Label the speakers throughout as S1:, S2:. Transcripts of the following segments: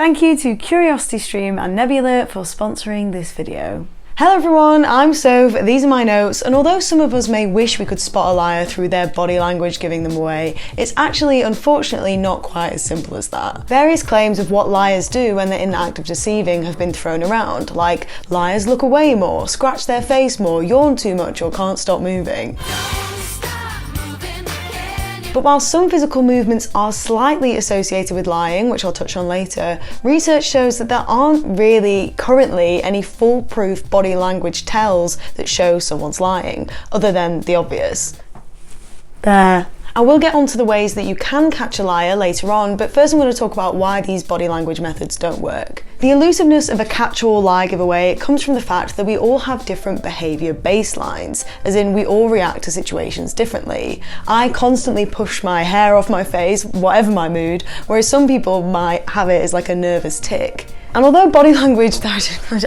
S1: Thank you to CuriosityStream and Nebula for sponsoring this video. Hello everyone, I'm Soph, these are my notes, and although some of us may wish we could spot a liar through their body language giving them away, it's actually unfortunately not quite as simple as that. Various claims of what liars do when they're in the act of deceiving have been thrown around, like liars look away more, scratch their face more, yawn too much, or can't stop moving. But while some physical movements are slightly associated with lying, which I'll touch on later, research shows that there aren't really currently any foolproof body language tells that show someone's lying, other than the obvious. There. I will get onto the ways that you can catch a liar later on, but first I'm going to talk about why these body language methods don't work. The elusiveness of a catch-all lie giveaway comes from the fact that we all have different behaviour baselines, as in we all react to situations differently. I constantly push my hair off my face, whatever my mood, whereas some people might have it as like a nervous tic. And although body language,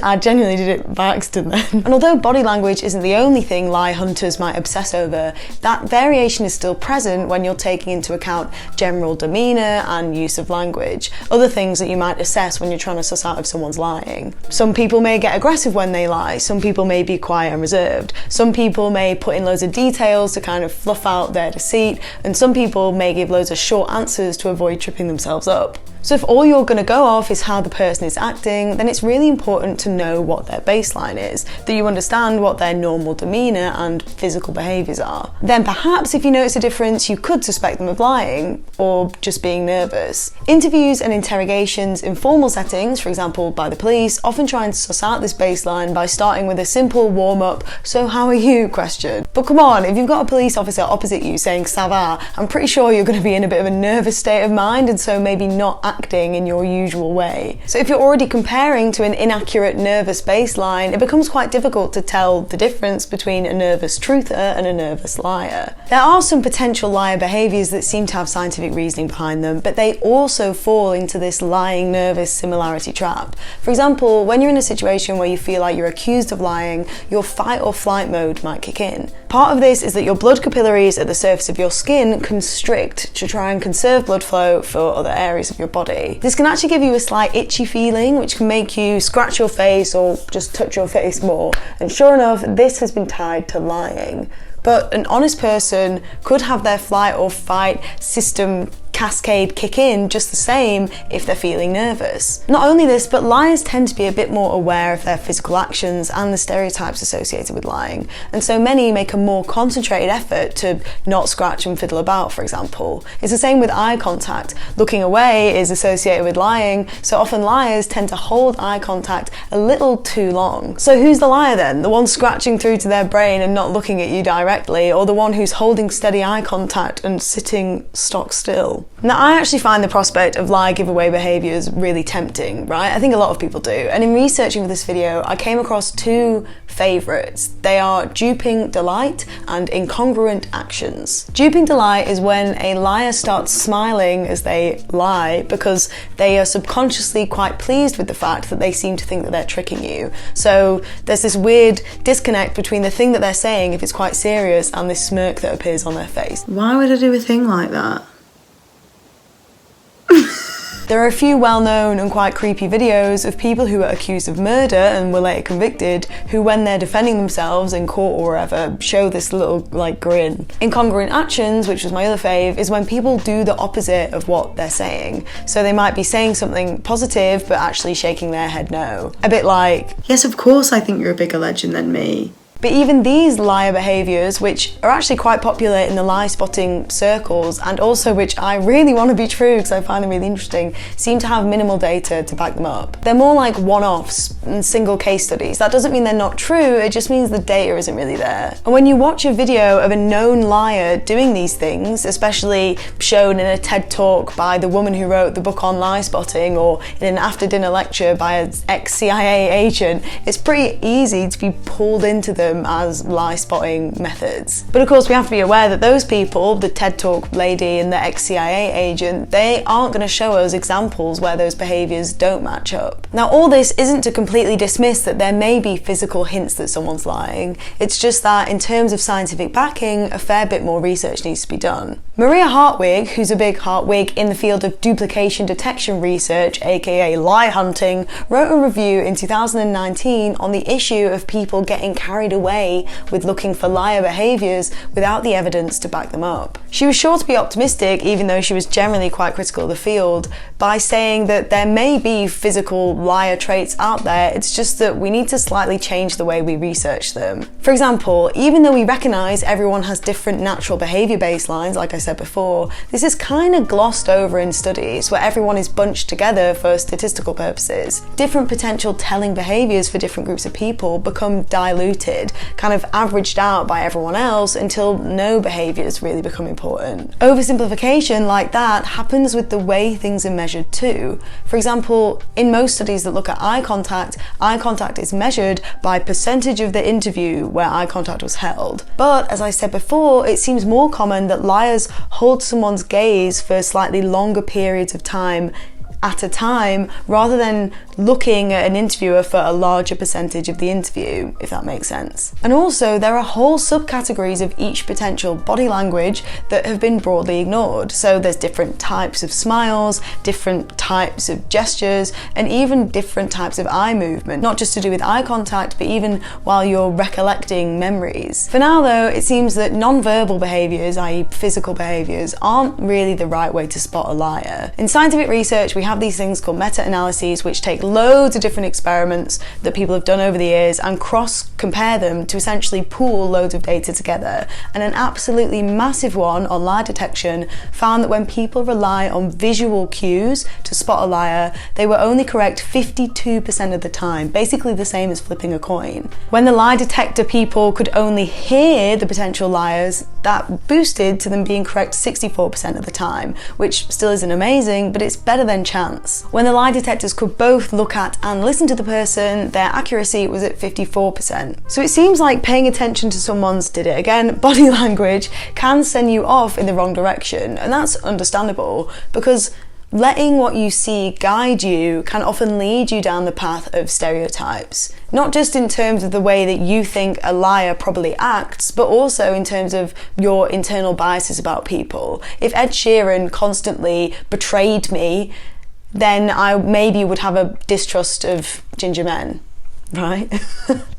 S1: I genuinely did it by accident then. And although body language isn't the only thing lie hunters might obsess over, that variation is still present when you're taking into account general demeanour and use of language, other things that you might assess when you're trying to suss out if someone's lying. Some people may get aggressive when they lie, some people may be quiet and reserved, some people may put in loads of details to kind of fluff out their deceit, and some people may give loads of short answers to avoid tripping themselves up. So if all you're going to go off is how the person is acting, then it's really important to know what their baseline is, that you understand what their normal demeanour and physical behaviours are. Then perhaps if you notice a difference, you could suspect them of lying, or just being nervous. Interviews and interrogations in formal settings, for example by the police, often try and suss out this baseline by starting with a simple warm-up, "so how are you?" question. But come on, if you've got a police officer opposite you saying "ça va," I'm pretty sure you're going to be in a bit of a nervous state of mind, and so maybe not acting in your usual way. So if you're already comparing to an inaccurate nervous baseline, it becomes quite difficult to tell the difference between a nervous truther and a nervous liar. There are some potential liar behaviours that seem to have scientific reasoning behind them, but they also fall into this lying nervous similarity trap. For example, when you're in a situation where you feel like you're accused of lying, your fight or flight mode might kick in. Part of this is that your blood capillaries at the surface of your skin constrict to try and conserve blood flow for other areas of your body. This can actually give you a slight itchy feeling, which can make you scratch your face or just touch your face more. And sure enough, this has been tied to lying. But an honest person could have their flight or fight system cascade kick in just the same if they're feeling nervous. Not only this, but liars tend to be a bit more aware of their physical actions and the stereotypes associated with lying, and so many make a more concentrated effort to not scratch and fiddle about, for example. It's the same with eye contact. Looking away is associated with lying, so often liars tend to hold eye contact a little too long. So who's the liar then? The one scratching through to their brain and not looking at you directly, or the one who's holding steady eye contact and sitting stock still? Now, I actually find the prospect of lie giveaway behaviours really tempting, right? I think a lot of people do. And in researching for this video, I came across two favourites. They are duping delight and incongruent actions. Duping delight is when a liar starts smiling as they lie because they are subconsciously quite pleased with the fact that they seem to think that they're tricking you. So there's this weird disconnect between the thing that they're saying, if it's quite serious, and this smirk that appears on their face.
S2: Why would I do a thing like that?
S1: There are a few well-known and quite creepy videos of people who were accused of murder and were later convicted, who when they're defending themselves in court or wherever, show this little grin. Incongruent actions, which was my other fave, is when people do the opposite of what they're saying. So they might be saying something positive but actually shaking their head no. A bit like,
S2: "Yes, of course I think you're a bigger legend than me."
S1: But even these liar behaviours, which are actually quite popular in the lie spotting circles, and also which I really want to be true because I find them really interesting, seem to have minimal data to back them up. They're more like one-offs and single case studies. That doesn't mean they're not true, it just means the data isn't really there. And when you watch a video of a known liar doing these things, especially shown in a TED talk by the woman who wrote the book on lie spotting, or in an after-dinner lecture by an ex-CIA agent, it's pretty easy to be pulled into them them as lie spotting methods. But of course we have to be aware that those people, the TED Talk lady and the ex-CIA agent, they aren't going to show us examples where those behaviours don't match up. Now all this isn't to completely dismiss that there may be physical hints that someone's lying, it's just that in terms of scientific backing, a fair bit more research needs to be done. Maria Hartwig, who's a big Hartwig in the field of duplication detection research, aka lie hunting, wrote a review in 2019 on the issue of people getting carried away with looking for liar behaviours without the evidence to back them up. She was sure to be optimistic, even though she was generally quite critical of the field, by saying that there may be physical liar traits out there, it's just that we need to slightly change the way we research them. For example, even though we recognise everyone has different natural behaviour baselines, like I said before, this is kind of glossed over in studies where everyone is bunched together for statistical purposes. Different potential telling behaviours for different groups of people become diluted, kind of averaged out by everyone else until no behaviours really become important. Oversimplification like that happens with the way things are measured too. For example, in most studies that look at eye contact is measured by percentage of the interview where eye contact was held. But as I said before, it seems more common that liars hold someone's gaze for slightly longer periods of time at a time, rather than looking at an interviewer for a larger percentage of the interview, if that makes sense. And also, there are whole subcategories of each potential body language that have been broadly ignored. So there's different types of smiles, different types of gestures, and even different types of eye movement, not just to do with eye contact, but even while you're recollecting memories. For now though, it seems that non-verbal behaviours, i.e. physical behaviours, aren't really the right way to spot a liar. In scientific research, we have these things called meta-analyses, which take loads of different experiments that people have done over the years and cross-compare them to essentially pool loads of data together. And an absolutely massive one on lie detection found that when people rely on visual cues to spot a liar, they were only correct 52% of the time, basically the same as flipping a coin. When the lie detector people could only hear the potential liars, that boosted to them being correct 64% of the time, which still isn't amazing, but it's better than chance. When the lie detectors could both look at and listen to the person, their accuracy was at 54%. So it seems like paying attention to someone's, did it again, body language can send you off in the wrong direction, and that's understandable because letting what you see guide you can often lead you down the path of stereotypes. Not just in terms of the way that you think a liar probably acts, but also in terms of your internal biases about people. If Ed Sheeran constantly betrayed me, then I maybe would have a distrust of ginger men, right?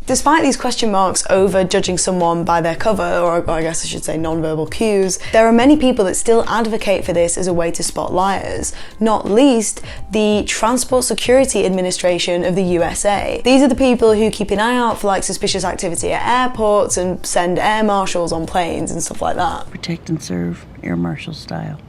S1: Despite these question marks over judging someone by their cover, or I guess I should say non-verbal cues, there are many people that still advocate for this as a way to spot liars, not least the Transport Security Administration of the USA. These are the people who keep an eye out for like suspicious activity at airports and send air marshals on planes and stuff like that.
S3: Protect and serve, air marshal style.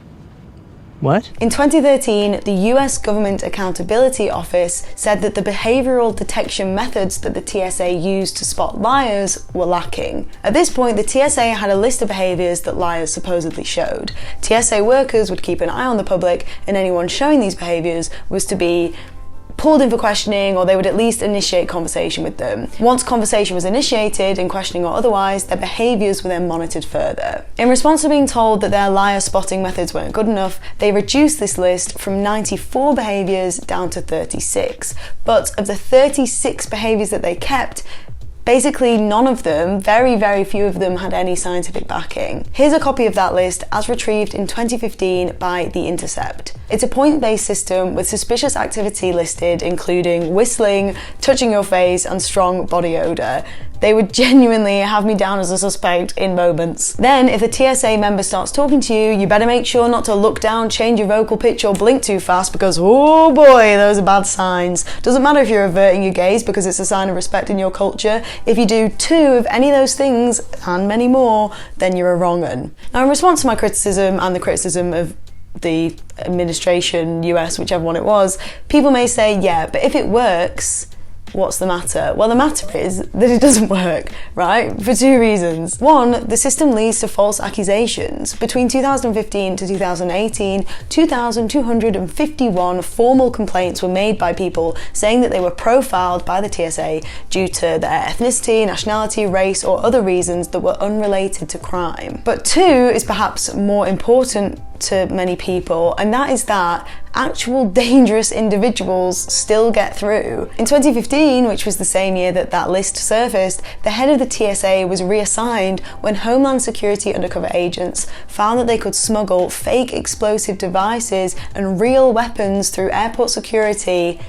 S3: What?
S1: In 2013, the US Government Accountability Office said that the behavioural detection methods that the TSA used to spot liars were lacking. At this point, the TSA had a list of behaviours that liars supposedly showed. TSA workers would keep an eye on the public, and anyone showing these behaviours was to be pulled in for questioning, or they would at least initiate conversation with them. Once conversation was initiated, in questioning or otherwise, their behaviours were then monitored further. In response to being told that their liar spotting methods weren't good enough, they reduced this list from 94 behaviours down to 36. But of the 36 behaviours that they kept, basically none of them, very few of them, had any scientific backing. Here's a copy of that list as retrieved in 2015 by The Intercept. It's a point-based system with suspicious activity listed, including whistling, touching your face, and strong body odour. They would genuinely have me down as a suspect in moments. Then, if the TSA member starts talking to you, you better make sure not to look down, change your vocal pitch, or blink too fast because, oh boy, those are bad signs. Doesn't matter if you're averting your gaze because it's a sign of respect in your culture. If you do two of any of those things, and many more, then you're a wrong 'un. Now, in response to my criticism and the criticism of the administration, US, whichever one it was, people may say, yeah, but if it works, what's the matter? Well, the matter is that it doesn't work, right? For two reasons. One, the system leads to false accusations. Between 2015 to 2018, 2,251 formal complaints were made by people saying that they were profiled by the TSA due to their ethnicity, nationality, race, or other reasons that were unrelated to crime. But two is perhaps more important to many people, and that is that actual dangerous individuals still get through. In 2015, which was the same year that that list surfaced, the head of the TSA was reassigned when Homeland Security undercover agents found that they could smuggle fake explosive devices and real weapons through airport security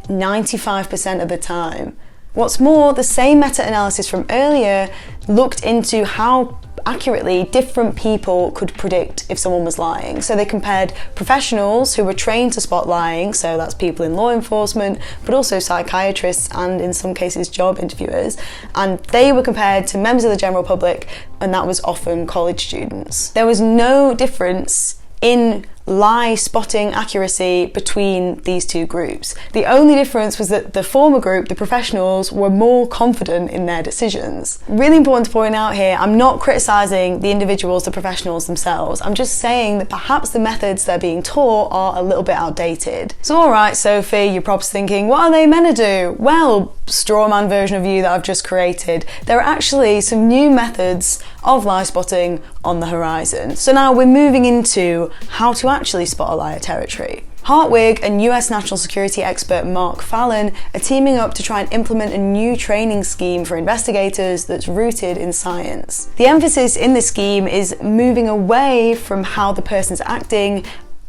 S1: 95% of the time. What's more, the same meta-analysis from earlier looked into how accurately different people could predict if someone was lying. So they compared professionals who were trained to spot lying, so that's people in law enforcement, but also psychiatrists and in some cases job interviewers, and they were compared to members of the general public, and that was often college students. There was no difference in lie spotting accuracy between these two groups. The only difference was that the former group, the professionals, were more confident in their decisions. Really important to point out here, I'm not criticising the individuals, the professionals themselves. I'm just saying that perhaps the methods they're being taught are a little bit outdated. So alright Sophie, you're probably thinking, what are they meant to do? Well, straw man version of you that I've just created, there are actually some new methods of lie spotting on the horizon. So now we're moving into how to actually spot a liar territory. Hartwig and US national security expert Mark Fallon are teaming up to try and implement a new training scheme for investigators that's rooted in science. The emphasis in this scheme is moving away from how the person's acting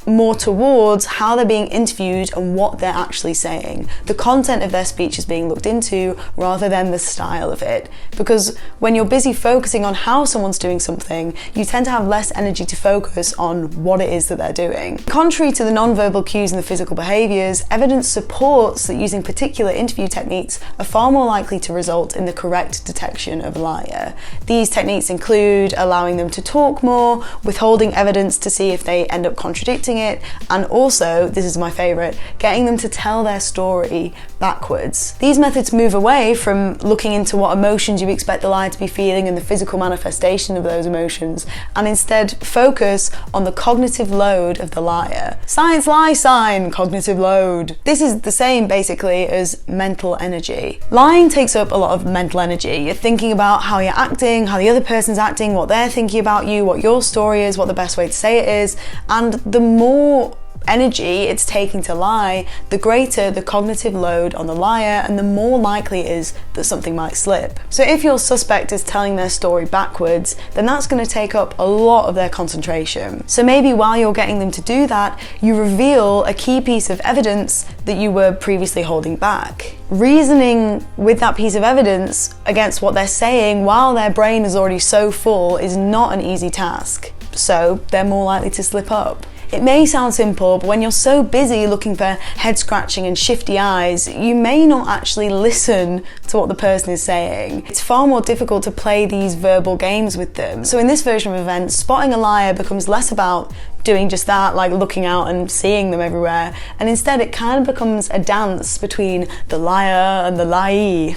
S1: more towards how they're being interviewed and what they're actually saying. The content of their speech is being looked into rather than the style of it. Because when you're busy focusing on how someone's doing something, you tend to have less energy to focus on what it is that they're doing. Contrary to the non-verbal cues and the physical behaviours, evidence supports that using particular interview techniques are far more likely to result in the correct detection of a liar. These techniques include allowing them to talk more, withholding evidence to see if they end up contradicting it, and also, this is my favourite, getting them to tell their story backwards. These methods move away from looking into what emotions you expect the liar to be feeling and the physical manifestation of those emotions, and instead focus on the cognitive load of the liar. Science lie sign, cognitive load. This is the same basically as mental energy. Lying takes up a lot of mental energy. You're thinking about how you're acting, how the other person's acting, what they're thinking about you, what your story is, what the best way to say it is, and the more energy it's taking to lie, the greater the cognitive load on the liar and the more likely it is that something might slip. So if your suspect is telling their story backwards, then that's going to take up a lot of their concentration. So maybe while you're getting them to do that, you reveal a key piece of evidence that you were previously holding back. Reasoning with that piece of evidence against what they're saying while their brain is already so full is not an easy task. So they're more likely to slip up. It may sound simple, but when you're so busy looking for head scratching and shifty eyes, you may not actually listen to what the person is saying. It's far more difficult to play these verbal games with them. So in this version of events, spotting a liar becomes less about doing just that, like looking out and seeing them everywhere, and instead it kind of becomes a dance between the liar and the liee.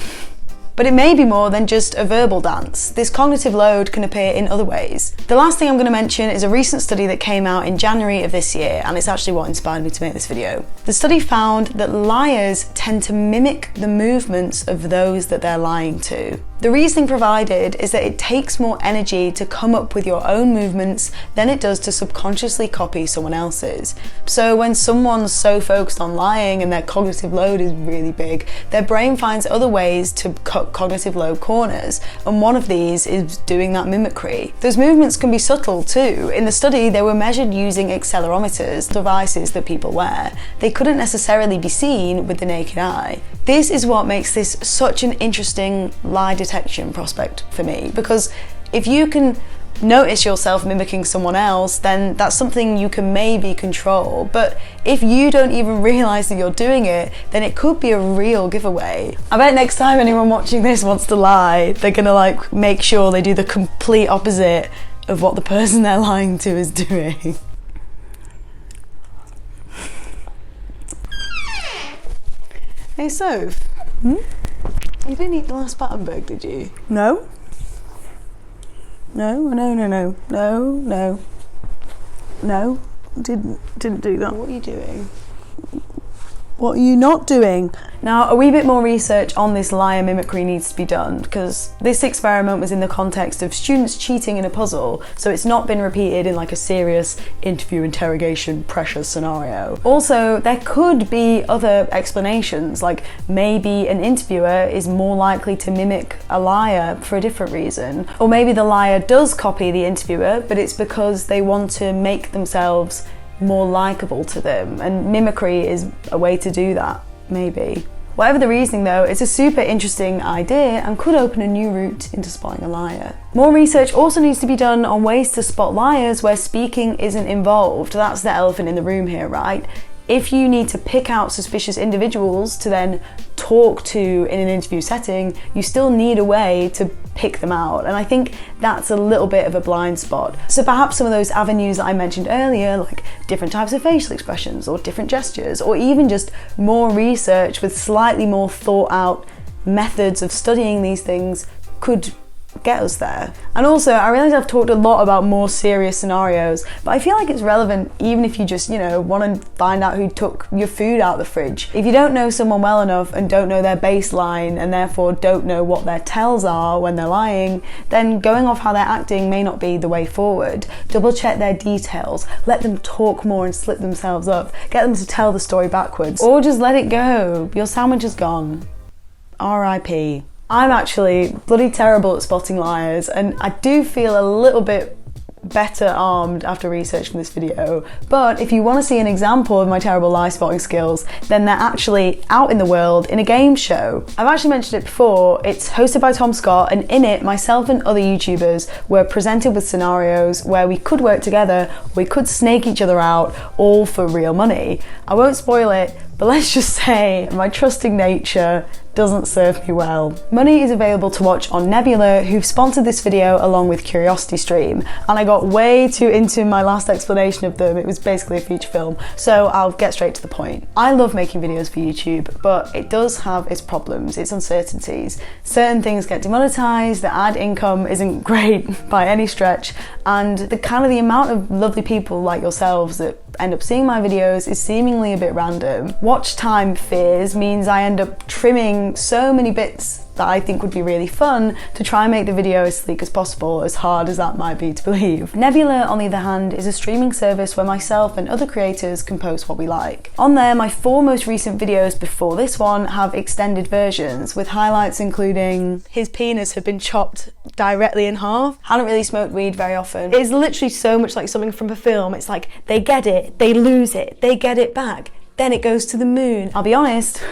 S1: But it may be more than just a verbal dance. This cognitive load can appear in other ways. The last thing I'm going to mention is a recent study that came out in January of this year, and it's actually what inspired me to make this video. The study found that liars tend to mimic the movements of those that they're lying to. The reasoning provided is that it takes more energy to come up with your own movements than it does to subconsciously copy someone else's. So when someone's so focused on lying and their cognitive load is really big, their brain finds other ways to cut cognitive load corners, and one of these is doing that mimicry. Those movements can be subtle too. In the study, they were measured using accelerometers, devices that people wear. They couldn't necessarily be seen with the naked eye. This is what makes this such an interesting lie detection prospect for me, because if you can notice yourself mimicking someone else, then that's something you can maybe control. But if you don't even realise that you're doing it, then it could be a real giveaway. I bet next time anyone watching this wants to lie, they're gonna make sure they do the complete opposite of what the person they're lying to is doing. Hey Soph, You didn't eat the last Battenberg, did you?
S3: No. No. Didn't do that.
S1: What are you doing?
S3: What are you not doing?
S1: Now, a wee bit more research on this liar mimicry needs to be done, because this experiment was in the context of students cheating in a puzzle, so it's not been repeated in like a serious interview, interrogation, pressure scenario. Also, there could be other explanations, like maybe an interviewer is more likely to mimic a liar for a different reason, or maybe the liar does copy the interviewer, but it's because they want to make themselves more likable to them, and mimicry is a way to do that, maybe. Whatever the reasoning though, it's a super interesting idea and could open a new route into spotting a liar. More research also needs to be done on ways to spot liars where speaking isn't involved. That's the elephant in the room here, right? If you need to pick out suspicious individuals to then talk to in an interview setting, you still need a way to pick them out. And I think that's a little bit of a blind spot. So perhaps some of those avenues that I mentioned earlier, like different types of facial expressions or different gestures, or even just more research with slightly more thought out methods of studying these things could get us there. And also, I realise I've talked a lot about more serious scenarios, but I feel like it's relevant even if you just, want to find out who took your food out of the fridge. If you don't know someone well enough and don't know their baseline and therefore don't know what their tells are when they're lying, then going off how they're acting may not be the way forward. Double check their details, let them talk more and slip themselves up, get them to tell the story backwards, or just let it go. Your sandwich is gone. R.I.P. I'm actually bloody terrible at spotting liars, and I do feel a little bit better armed after researching this video. But if you want to see an example of my terrible lie spotting skills, then they're actually out in the world in a game show. I've actually mentioned it before. It's hosted by Tom Scott, and in it, myself and other YouTubers were presented with scenarios where we could work together, we could snake each other out, all for real money. I won't spoil it, but let's just say my trusting nature doesn't serve me well. Money is available to watch on Nebula, who've sponsored this video along with CuriosityStream, and I got way too into my last explanation of them. It was basically a feature film, so I'll get straight to the point. I love making videos for YouTube, but it does have its problems, its uncertainties. Certain things get demonetized, the ad income isn't great by any stretch, and the amount of lovely people like yourselves that end up seeing my videos is seemingly a bit random. Watch time fears means I end up trimming so many bits that I think would be really fun to try and make the video as sleek as possible, as hard as that might be to believe. Nebula, on the other hand, is a streaming service where myself and other creators can post what we like. On there, my 4 most recent videos before this one have extended versions, with highlights including his penis had been chopped directly in half. Hadn't really smoked weed very often. It's literally so much like something from a film. It's like, they get it, they lose it, they get it back, then it goes to the moon. I'll be honest,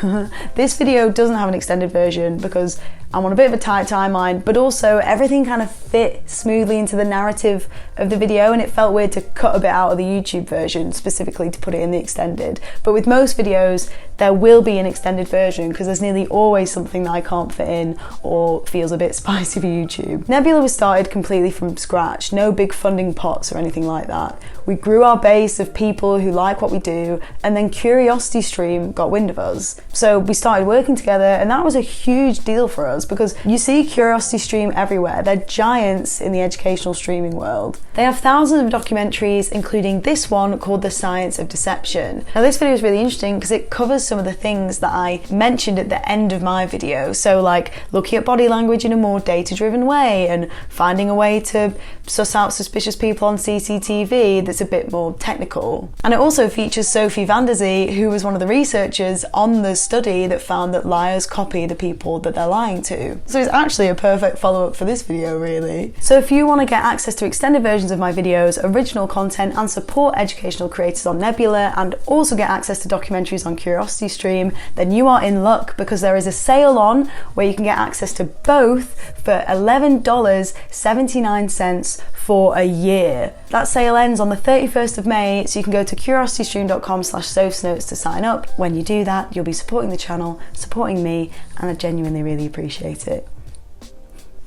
S1: this video doesn't have an extended version because I'm on a bit of a tight timeline, but also everything kind of fit smoothly into the narrative of the video, and it felt weird to cut a bit out of the YouTube version specifically to put it in the extended. But with most videos, there will be an extended version because there's nearly always something that I can't fit in or feels a bit spicy for YouTube. Nebula was started completely from scratch, no big funding pots or anything like that. We grew our base of people who like what we do, and then CuriosityStream got wind of us. So we started working together, and that was a huge deal for us because you see CuriosityStream everywhere. They're giants in the educational streaming world. They have thousands of documentaries, including this one called The Science of Deception. Now this video is really interesting because it covers some of the things that I mentioned at the end of my video. So like looking at body language in a more data-driven way and finding a way to suss out suspicious people on CCTV that's a bit more technical. And it also features Sophie Vanderzee, who was one of the researchers on the study that found that liars copy the people that they're lying to. So it's actually a perfect follow-up for this video, really. So if you want to get access to extended versions of my videos, original content, and support educational creators on Nebula, and also get access to documentaries on CuriosityStream, then you are in luck because there is a sale on where you can get access to both for $11.79 for a year. That sale ends on the 31st of May, so you can go to curiositystream.com/sophsnotes to sign up. When you do that, you'll be supporting the channel, supporting me, and I genuinely really appreciate it.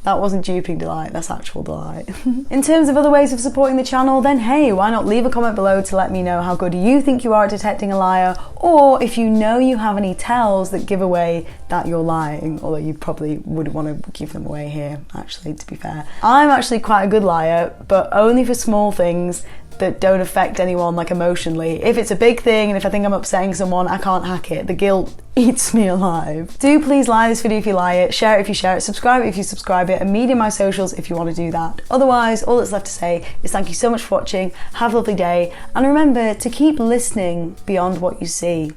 S1: That wasn't duping Delight, that's actual Delight. In terms of other ways of supporting the channel, then hey, why not leave a comment below to let me know how good you think you are at detecting a liar, or if you know you have any tells that give away that you're lying, although you probably wouldn't want to give them away here, actually, to be fair. I'm actually quite a good liar, but only for small things that don't affect anyone like emotionally. If it's a big thing and if I think I'm upsetting someone, I can't hack it. The guilt eats me alive. Do please like this video if you like it, share it if you share it, subscribe it if you subscribe it, and meet in my socials if you want to do that. Otherwise, all that's left to say is thank you so much for watching, have a lovely day, and remember to keep listening beyond what you see.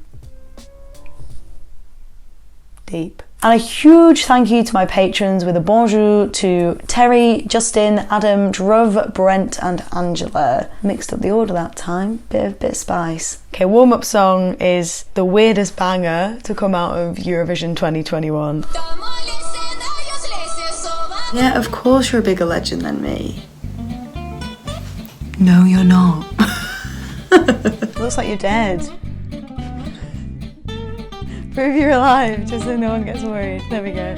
S1: Deep. And a huge thank you to my patrons with a bonjour to Terry, Justin, Adam, Druv, Brent and Angela. Mixed up the order that time, bit of spice. Okay, warm-up song is the weirdest banger to come out of Eurovision 2021.
S2: Yeah, of course you're a bigger legend than me.
S1: No, you're not. Looks like you're dead. Prove you're alive, just so no one gets worried. There we go.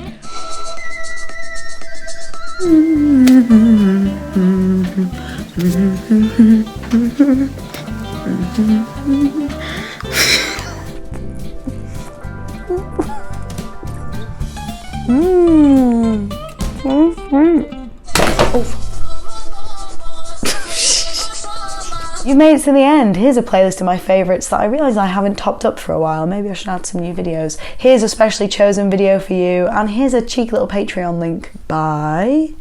S1: You've made it to the end. Here's a playlist of my favourites that I realise I haven't topped up for a while. Maybe I should add some new videos. Here's a specially chosen video for you, and here's a cheeky little Patreon link. Bye.